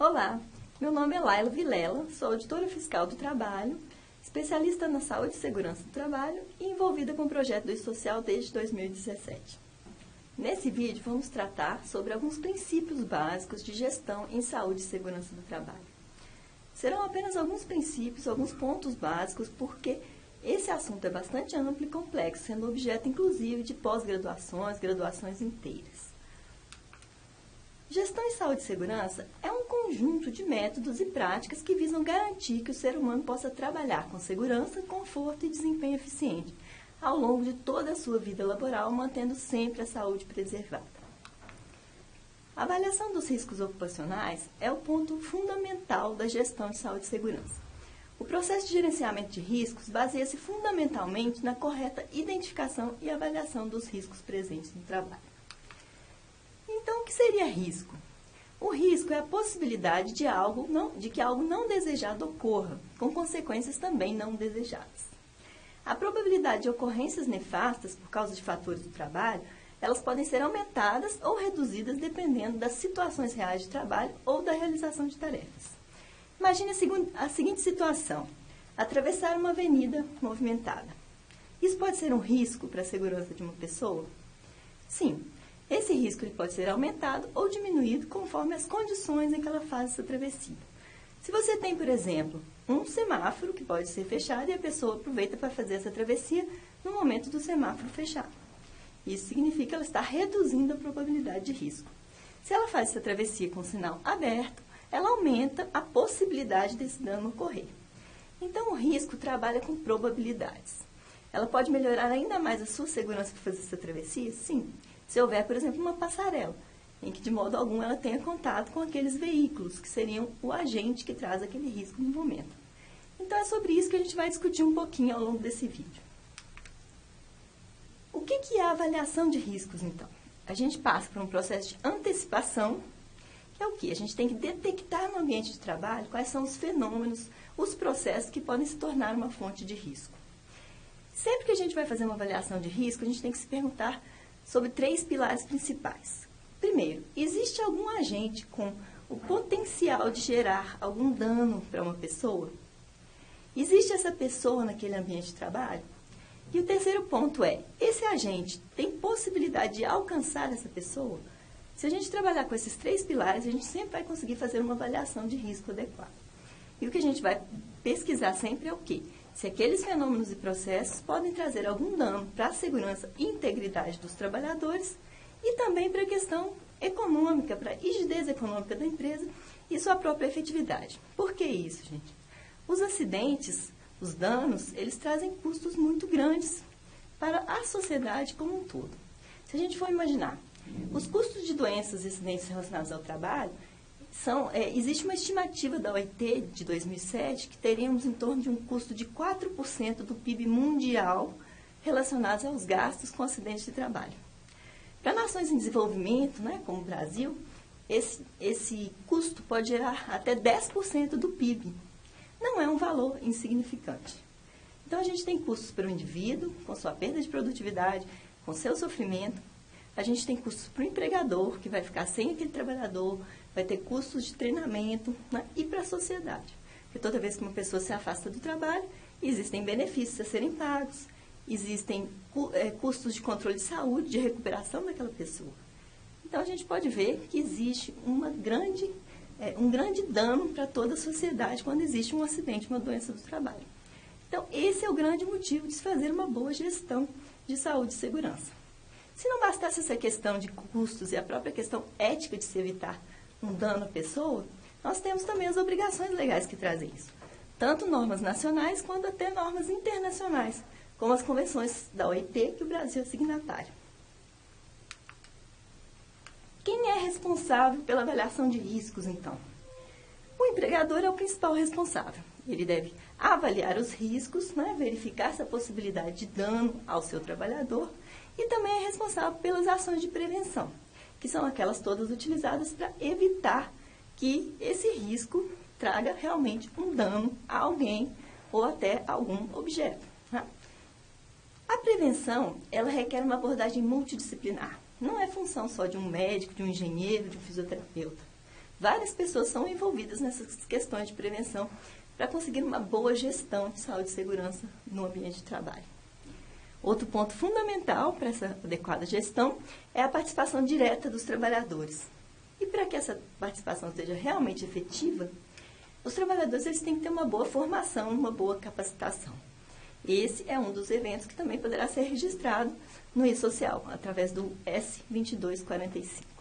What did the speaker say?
Olá, meu nome é Laila Vilela, sou auditora fiscal do trabalho, especialista na saúde e segurança do trabalho e envolvida com o projeto do E-Social desde 2017. Nesse vídeo vamos tratar sobre alguns princípios básicos de gestão em saúde e segurança do trabalho. Serão apenas alguns princípios, alguns pontos básicos, porque esse assunto é bastante amplo e complexo, sendo objeto inclusive de pós-graduações, graduações inteiras. Gestão em saúde e segurança é um conjunto de métodos e práticas que visam garantir que o ser humano possa trabalhar com segurança, conforto e desempenho eficiente ao longo de toda a sua vida laboral, mantendo sempre a saúde preservada. A avaliação dos riscos ocupacionais é o ponto fundamental da gestão de saúde e segurança. O processo de gerenciamento de riscos baseia-se fundamentalmente na correta identificação e avaliação dos riscos presentes no trabalho. Então, o que seria risco? O risco é a possibilidade de que algo não desejado ocorra, com consequências também não desejadas. A probabilidade de ocorrências nefastas por causa de fatores do trabalho, elas podem ser aumentadas ou reduzidas dependendo das situações reais de trabalho ou da realização de tarefas. Imagine a seguinte situação: atravessar uma avenida movimentada. Isso pode ser um risco para a segurança de uma pessoa? Sim. Esse risco ele pode ser aumentado ou diminuído conforme as condições em que ela faz essa travessia. Se você tem, por exemplo, um semáforo que pode ser fechado e a pessoa aproveita para fazer essa travessia no momento do semáforo fechado. Isso significa que ela está reduzindo a probabilidade de risco. Se ela faz essa travessia com o sinal aberto, ela aumenta a possibilidade desse dano ocorrer. Então, o risco trabalha com probabilidades. Ela pode melhorar ainda mais a sua segurança para fazer essa travessia? Sim. Se houver, por exemplo, uma passarela, em que de modo algum ela tenha contato com aqueles veículos, que seriam o agente que traz aquele risco no momento. Então, é sobre isso que a gente vai discutir um pouquinho ao longo desse vídeo. O que é a avaliação de riscos, então? A gente passa por um processo de antecipação, que é o quê? A gente tem que detectar no ambiente de trabalho quais são os fenômenos, os processos que podem se tornar uma fonte de risco. Sempre que a gente vai fazer uma avaliação de risco, a gente tem que se perguntar sobre 3 pilares principais. Primeiro, existe algum agente com o potencial de gerar algum dano para uma pessoa? Existe essa pessoa naquele ambiente de trabalho? E o terceiro ponto é, esse agente tem possibilidade de alcançar essa pessoa? Se a gente trabalhar com esses 3 pilares, a gente sempre vai conseguir fazer uma avaliação de risco adequada. E o que a gente vai pesquisar sempre é o quê? Se aqueles fenômenos e processos podem trazer algum dano para a segurança e integridade dos trabalhadores e também para a questão econômica, para a rigidez econômica da empresa e sua própria efetividade. Por que isso, gente? Os acidentes, os danos, eles trazem custos muito grandes para a sociedade como um todo. Se a gente for imaginar, os custos de doenças e acidentes relacionados ao trabalho, existe uma estimativa da OIT de 2007 que teríamos em torno de um custo de 4% do PIB mundial relacionados aos gastos com acidentes de trabalho. Para nações em desenvolvimento, como o Brasil, esse custo pode gerar até 10% do PIB. Não é um valor insignificante. Então, a gente tem custos para o indivíduo, com sua perda de produtividade, com seu sofrimento. A gente tem custos para o empregador, que vai ficar sem aquele trabalhador, vai ter custos de treinamento, e para a sociedade. Porque toda vez que uma pessoa se afasta do trabalho, existem benefícios a serem pagos, existem custos de controle de saúde, de recuperação daquela pessoa. Então, a gente pode ver que existe um grande dano para toda a sociedade quando existe um acidente, uma doença do trabalho. Então, esse é o grande motivo de se fazer uma boa gestão de saúde e segurança. Se não bastasse essa questão de custos e a própria questão ética de se evitar um dano à pessoa, nós temos também as obrigações legais que trazem isso. Tanto normas nacionais quanto até normas internacionais, como as convenções da OIT, que o Brasil é signatário. Quem é responsável pela avaliação de riscos, então? O empregador é o principal responsável. Ele deve avaliar os riscos, verificar essa possibilidade de dano ao seu trabalhador e também é responsável pelas ações de prevenção, que são aquelas todas utilizadas para evitar que esse risco traga realmente um dano a alguém ou até algum objeto. A prevenção, ela requer uma abordagem multidisciplinar. Não é função só de um médico, de um engenheiro, de um fisioterapeuta. várias pessoas são envolvidas nessas questões de prevenção para conseguir uma boa gestão de saúde e segurança no ambiente de trabalho. Outro ponto fundamental para essa adequada gestão é a participação direta dos trabalhadores. E para que essa participação seja realmente efetiva, os trabalhadores eles têm que ter uma boa formação, uma boa capacitação. Esse é um dos eventos que também poderá ser registrado no e-social, através do S2245.